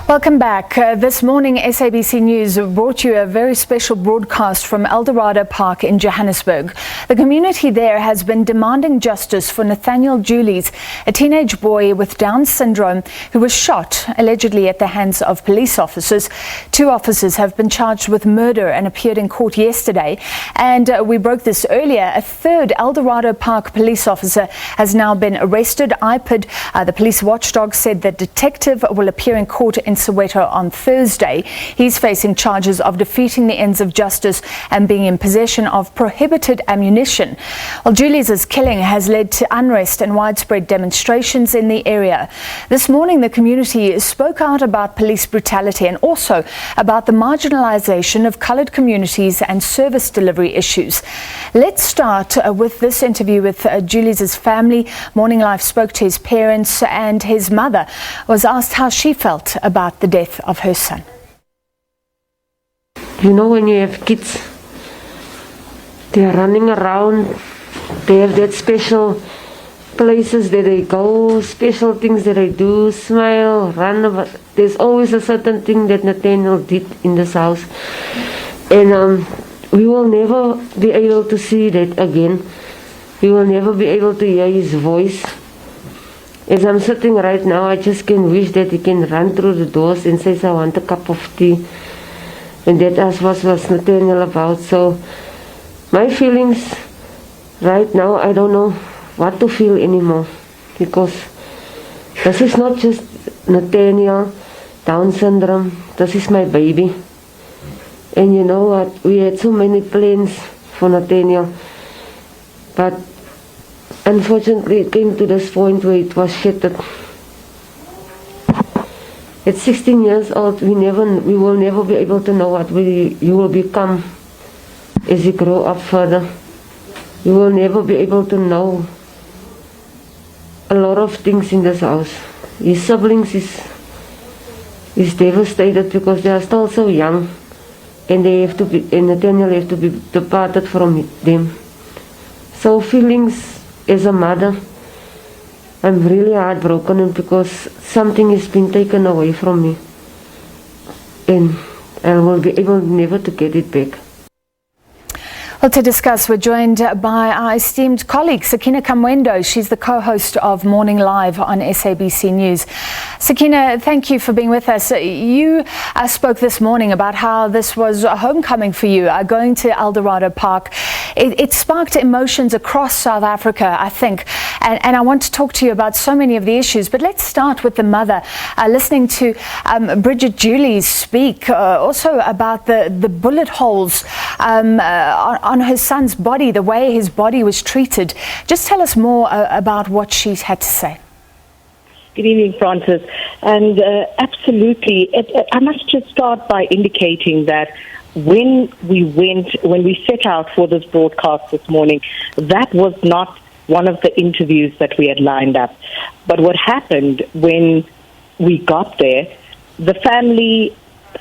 Welcome back. This morning, SABC News brought you a very special broadcast from Eldorado Park in Johannesburg. The community there has been demanding justice for Nathaniel Julies, a teenage boy with Down syndrome who was shot, allegedly at the hands of police officers. 2 officers have been charged with murder and appeared in court yesterday. And we broke this earlier. A 3rd Eldorado Park police officer has now been arrested. IPID, the police watchdog, said the detective will appear in court in Soweto on Thursday. He's facing charges of defeating the ends of justice and being in possession of prohibited ammunition. Well, Julies' killing has led to unrest and widespread demonstrations in the area. This morning, the community spoke out about police brutality and also about the marginalisation of coloured communities and service delivery issues. Let's start with this interview with Julies' family. Morning Live spoke to his parents, and his mother was asked how she felt about the death of her son. You know, when you have kids, they are running around, they have that special places that they go, special things that they do, smile, run. There's always a certain thing that Nathaniel did in this house. And we will never be able to see that again. We will never be able to hear his voice. As I'm sitting right now, I just can wish that he can run through the doors and says, I want a cup of tea. And that was Nathaniel about. So my feelings right now, I don't know what to feel anymore. Because this is not just Nathaniel, Down syndrome. This is my baby. And you know what? We had so many plans for Nathaniel. But unfortunately, it came to this point where it was shattered. At 16 years old, we will never be able to know what you will become as you grow up further. You will never be able to know a lot of things in this house. His siblings is devastated because they are still so young, and Nathaniel have to be departed from them. So feelings. As a mother, I'm really heartbroken because something has been taken away from me, and I will be able never to get it back. Well, to discuss, we're joined by our esteemed colleague, Sakina Kamwendo. She's the co-host of Morning Live on SABC News. Sakina, thank you for being with us. You spoke this morning about how this was a homecoming for you, going to Eldorado Park. It sparked emotions across South Africa, I think, and I want to talk to you about so many of the issues. But let's start with the mother, listening to Bridget Julies speak also about the bullet holes on her son's body, the way his body was treated. Just tell us more about what she's had to say. Good evening, Francis. And absolutely, I must just start by indicating that when we set out for this broadcast this morning, that was not one of the interviews that we had lined up. But what happened when we got there, the family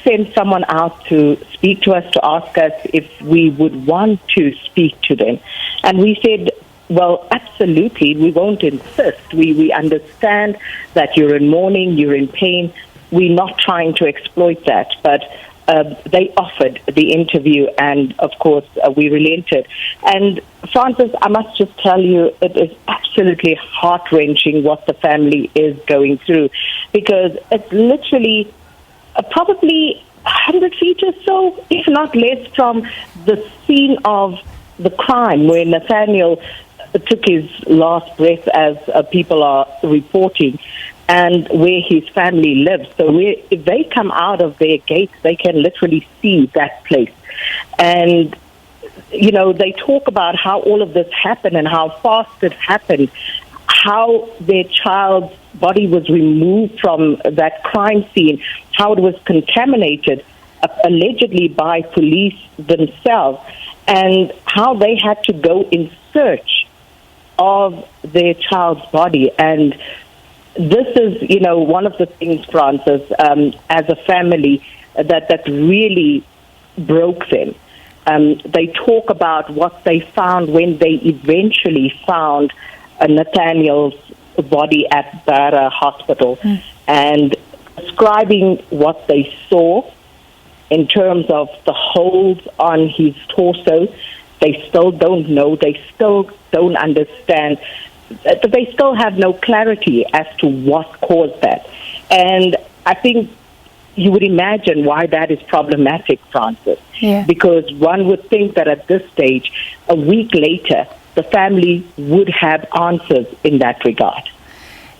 sent someone out to speak to us, to ask us if we would want to speak to them. And we said, well, absolutely, we won't insist. We understand that you're in mourning, you're in pain. We're not trying to exploit that. But they offered the interview, and of course, we relented. And Francis, I must just tell you, it is absolutely heart-wrenching what the family is going through, because it's literally probably 100 feet or so, if not less, from the scene of the crime where Nathaniel took his last breath, as people are reporting, and where his family lives. So if they come out of their gates, they can literally see that place. And, you know, they talk about how all of this happened and how fast it happened, how their child's body was removed from that crime scene, how it was contaminated, allegedly by police themselves, and how they had to go in search of their child's body. And this is, you know, one of the things, Francis, as a family, that really broke them. They talk about what they found when they eventually found Nathaniel's body at Bara Hospital. And describing what they saw in terms of the holes on his torso. They still don't know. They still don't understand. They still have no clarity as to what caused that. And I think you would imagine why that is problematic, Francis. Yeah. Because one would think that at this stage, a week later, the family would have answers in that regard.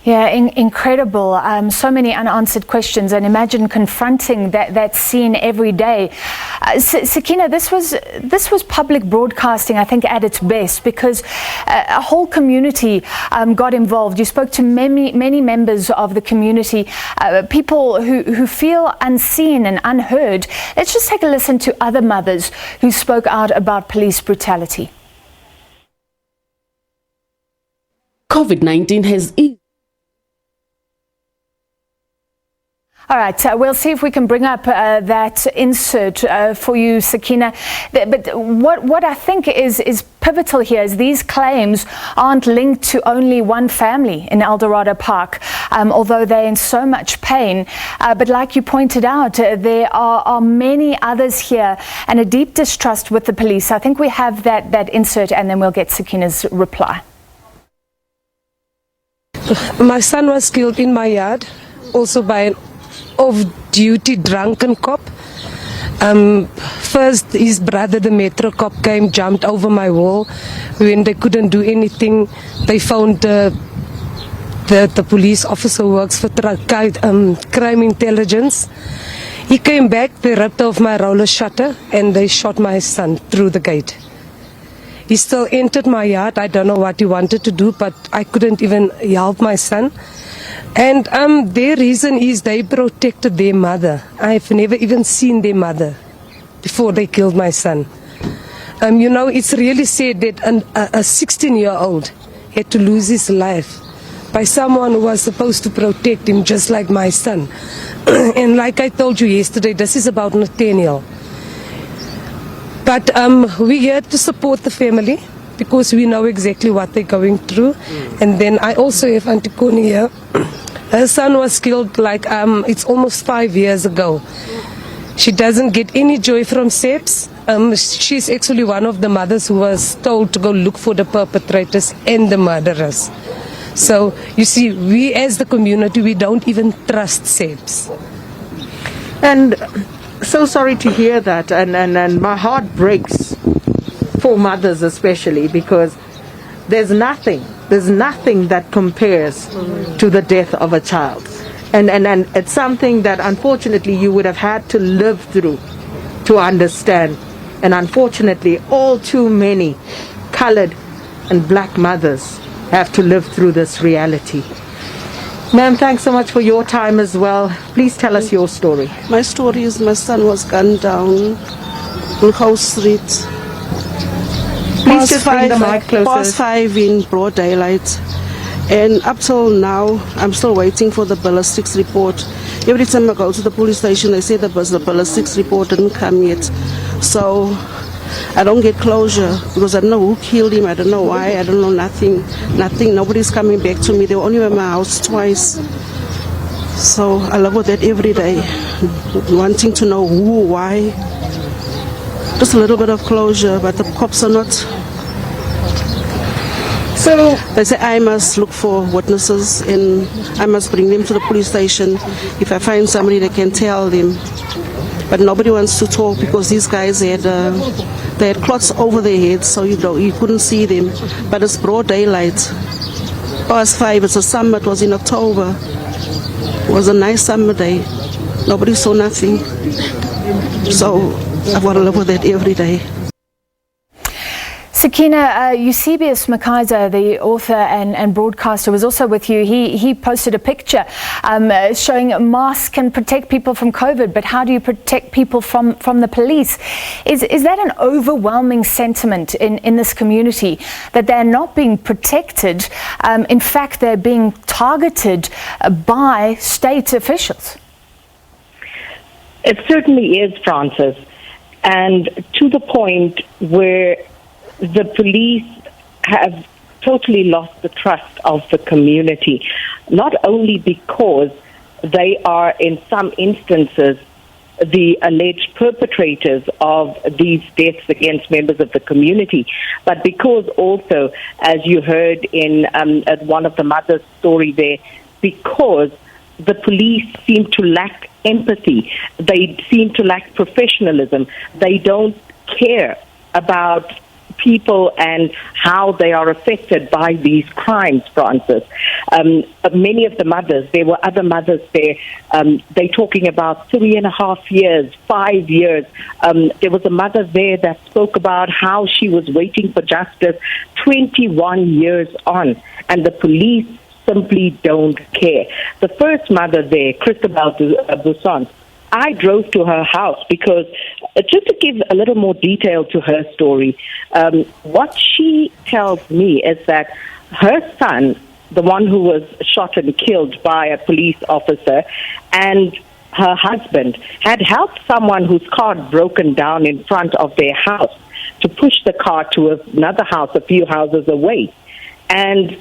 Yeah, incredible. So many unanswered questions, and imagine confronting that scene every day. Sakina, this was public broadcasting, I think, at its best, because a whole community got involved. You spoke to many members of the community, people who feel unseen and unheard. Let's just take a listen to other mothers who spoke out about police brutality. COVID-19 has eased. All right, we'll see if we can bring up that insert for you, Sakina. But what I think is pivotal here is these claims aren't linked to only one family in Eldorado Park, although they're in so much pain. But like you pointed out, there are many others here and a deep distrust with the police. I think we have that insert, and then we'll get Sakina's reply. My son was killed in my yard, also by an off-duty drunken cop. First, his brother, the metro cop, came, jumped over my wall. When they couldn't do anything, they found the police officer who works for crime intelligence. He came back, they ripped off my roller shutter, and they shot my son through the gate. He still entered my yard. I don't know what he wanted to do, but I couldn't even help my son. And their reason is they protected their mother. I've never even seen their mother before they killed my son. You know, it's really sad that a 16-year-old had to lose his life by someone who was supposed to protect him, just like my son. And like I told you yesterday, this is about Nathaniel. But we're here to support the family because we know exactly what they're going through. And then I also have Auntie Connie here. Her son was killed it's almost 5 years ago. She doesn't get any joy from SABC. She's actually one of the mothers who was told to go look for the perpetrators and the murderers. So, you see, we as the community, we don't even trust SABC. And so sorry to hear that, and my heart breaks for mothers especially, because there's nothing that compares to the death of a child. And it's something that unfortunately you would have had to live through to understand. And unfortunately, all too many colored and black mothers have to live through this reality. Ma'am, thanks so much for your time as well. Please tell us your story. My story is my son was gunned down on House Street. Please just bring the mic closer. Past 5 in broad daylight. And up till now, I'm still waiting for the ballistics report. Every time I go to the police station, they say the ballistics report didn't come yet. So I don't get closure because I don't know who killed him. I don't know why. I don't know nothing. Nobody's coming back to me. They were only at my house twice. So I live with that every day, wanting to know who, why. Just a little bit of closure, but the cops are not. So they say I must look for witnesses and I must bring them to the police station. If I find somebody, they can tell them. But nobody wants to talk because these guys they had cloths over their heads, so you couldn't see them. But it's broad daylight. Past 5. It's a summer. It was in October. It was a nice summer day. Nobody saw nothing. So I've got to live with that every day. Sakina, Eusebius Makaiza, the author and broadcaster, was also with you. He posted a picture showing masks can protect people from COVID, but how do you protect people from the police? Is that an overwhelming sentiment in this community, that they're not being protected? In fact, they're being targeted by state officials. It certainly is, Francis, and to the point where the police have totally lost the trust of the community, not only because they are in some instances the alleged perpetrators of these deaths against members of the community. But because also, as you heard in one of the mother's story there, because the police seem to lack empathy, they seem to lack professionalism, they don't care about people and how they are affected by these crimes, Francis. Many of the mothers, there were other mothers there, they're talking about 3.5 years, 5 years. There was a mother there that spoke about how she was waiting for justice 21 years on, and the police simply don't care. The first mother there, Christabel Busson, I drove to her house because, just to give a little more detail to her story, what she tells me is that her son, the one who was shot and killed by a police officer, and her husband had helped someone whose car had broken down in front of their house to push the car to another house a few houses away. And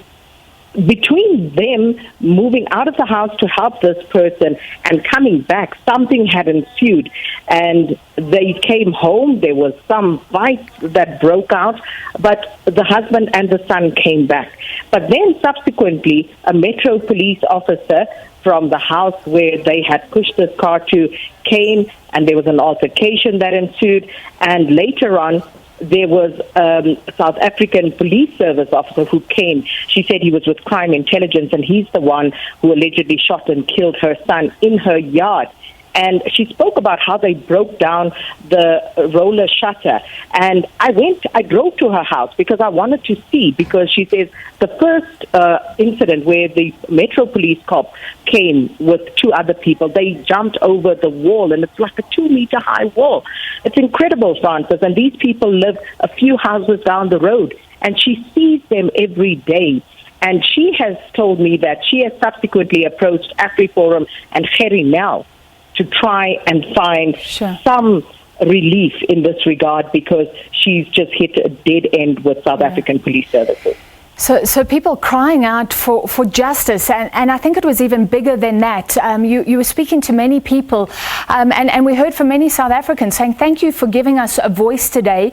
between them moving out of the house to help this person and coming back, something had ensued, and they came home. There was some fight that broke out, but the husband and the son came back. But then subsequently, a Metro police officer from the house where they had pushed this car to came, and there was an altercation that ensued, and later on there was a South African police service officer who came. She said he was with crime intelligence, and he's the one who allegedly shot and killed her son in her yard. And she spoke about how they broke down the roller shutter. And I drove to her house because I wanted to see, because she says the first incident where the Metro Police cop came with 2 other people, they jumped over the wall, and it's like a 2-meter high wall. It's incredible, Francis. And these people live a few houses down the road, and she sees them every day. And she has told me that she has subsequently approached AfriForum and Gerry Nel to try and find some relief in this regard, because she's just hit a dead end with South African police services. So people crying out for justice, and I think it was even bigger than that. You were speaking to many people, and we heard from many South Africans saying, thank you for giving us a voice today.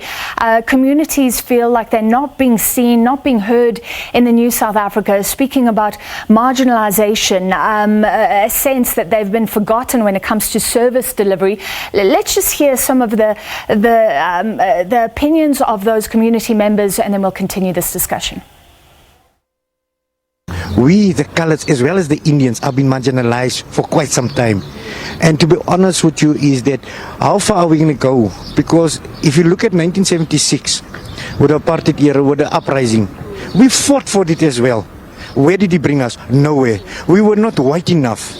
Communities feel like they're not being seen, not being heard in the new South Africa, speaking about marginalisation, a sense that they've been forgotten when it comes to service delivery. Let's just hear some of the opinions of those community members, and then we'll continue this discussion. We, the colours, as well as the Indians, have been marginalised for quite some time. And to be honest with you is that, how far are we going to go? Because if you look at 1976, with the apartheid era, with the uprising, we fought for it as well. Where did it bring us? Nowhere. We were not white enough.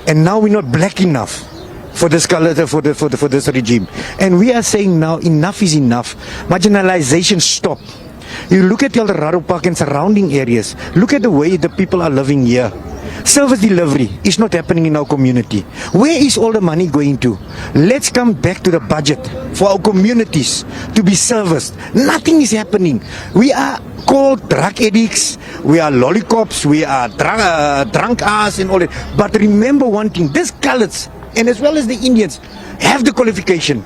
And now we're not black enough for this color, for this regime. And we are saying now, enough is enough. Marginalisation stop. You look at Eldorado Park and surrounding areas. Look at the way the people are living here. Service delivery is not happening in our community. Where is all the money going to? Let's come back to the budget for our communities to be serviced. Nothing is happening. We are called drug addicts, we are lollipops, we are drunk ass and all that. But remember one thing, these colours, and as well as the Indians, have the qualification.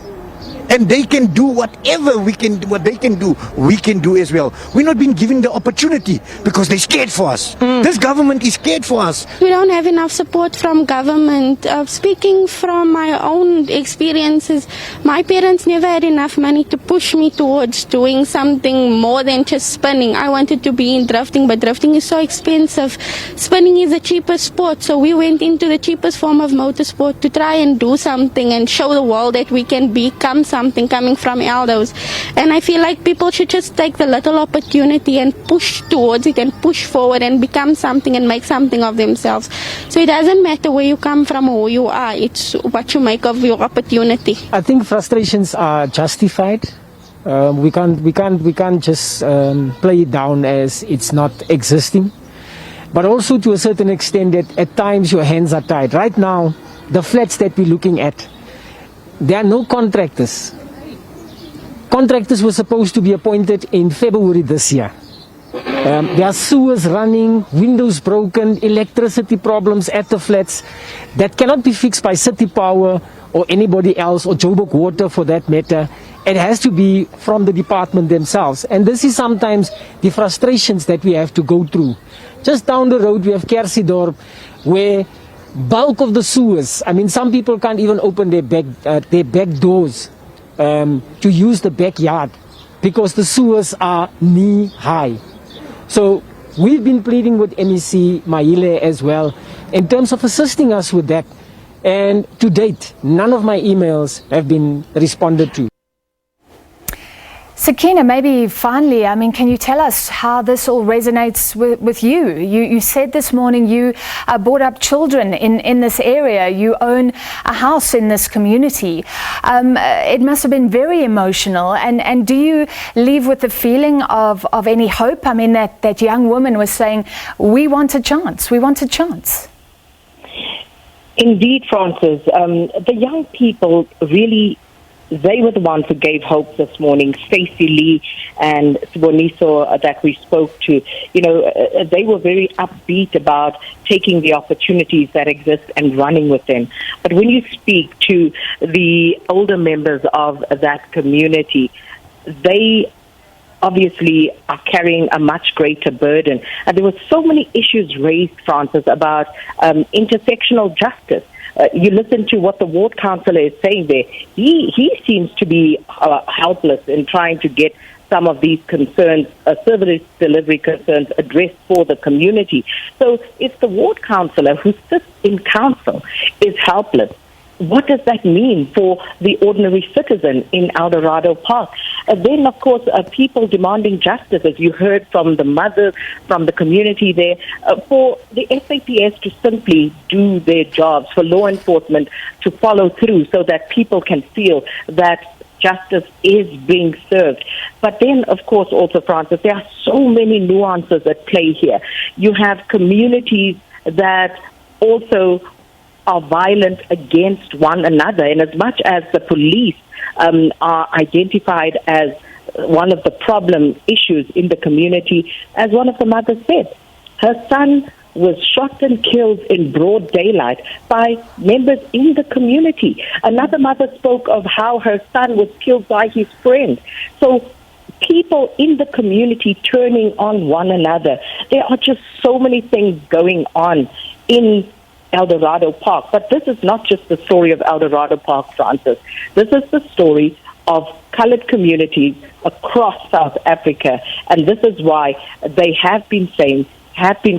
And they can do whatever what they can do, we can do as well. We're not being given the opportunity because they're scared for us. This government is scared for us. We don't have enough support from government. Speaking from my own experiences, my parents never had enough money to push me towards doing something more than just spinning. I wanted to be in drifting, but drifting is so expensive. Spinning is the cheapest sport, so we went into the cheapest form of motorsport to try and do something and show the world that we can become something coming from Eldos. And I feel like people should just take the little opportunity and push towards it and push forward and become something and make something of themselves. So it doesn't matter where you come from or who you are, it's what you make of your opportunity. I think frustrations are justified. We can't just play it down as it's not existing. But also to a certain extent that at times your hands are tied. Right now, the flats that we're looking at, there are no contractors. Contractors were supposed to be appointed in February this year. There are sewers running, windows broken, electricity problems at the flats that cannot be fixed by City Power or anybody else, or Joburg Water for that matter. It has to be from the department themselves. And this is sometimes the frustrations that we have to go through. Just down the road we have Kersidorp, where bulk of the sewers, I mean, some people can't even open their back doors to use the backyard because the sewers are knee high. So we've been pleading with MEC Mahile as well in terms of assisting us with that. And to date, none of my emails have been responded to. Sakina, maybe finally, I mean, can you tell us how this all resonates with you? You said this morning you brought up children in this area. You own a house in this community. It must have been very emotional. And do you leave with the feeling of any hope? I mean, that young woman was saying, we want a chance. We want a chance. Indeed, Francis. The young people really, they were the ones who gave hope this morning. Stacey Lee and Siboniso that we spoke to, you know, they were very upbeat about taking the opportunities that exist and running with them. But when you speak to the older members of that community, they obviously are carrying a much greater burden. And there were so many issues raised, Francis, about intersectional justice. You listen to what the ward councillor is saying there. He seems to be helpless in trying to get some of these concerns, service delivery concerns, addressed for the community. So if the ward councillor who sits in council is helpless, what does that mean for the ordinary citizen in Eldorado Park? Then, of course, people demanding justice, as you heard from the mother, from the community there, for the SAPS to simply do their jobs, for law enforcement to follow through so that people can feel that justice is being served. But then, of course, also, Francis, there are so many nuances at play here. You have communities that also are violent against one another. And as much as the police are identified as one of the problem issues in the community, as one of the mothers said, her son was shot and killed in broad daylight by members in the community. Another mother spoke of how her son was killed by his friend. So people in the community turning on one another. There are just so many things going on in Eldorado Park. But this is not just the story of Eldorado Park, Francis. This is the story of coloured communities across South Africa. And this is why they have been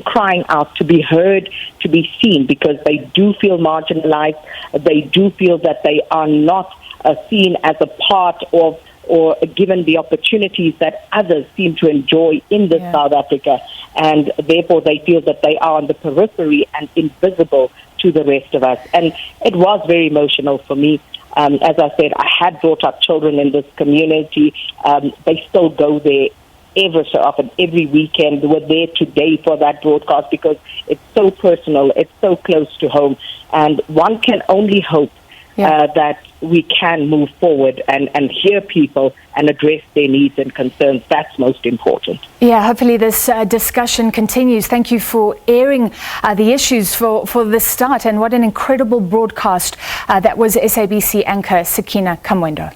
crying out to be heard, to be seen, because they do feel marginalized. They do feel that they are not seen as a part of or given the opportunities that others seem to enjoy in this South Africa. And therefore they feel that they are on the periphery and invisible to the rest of us. And it was very emotional for me. As I said, I had brought up children in this community. They still go there ever so often, every weekend. We're there today for that broadcast because it's so personal, it's so close to home. And one can only hope that we can move forward and hear people and address their needs and concerns. That's most important. Yeah, hopefully this discussion continues. Thank you for airing the issues for this start. And what an incredible broadcast that was SABC anchor Sakina Kamwendo.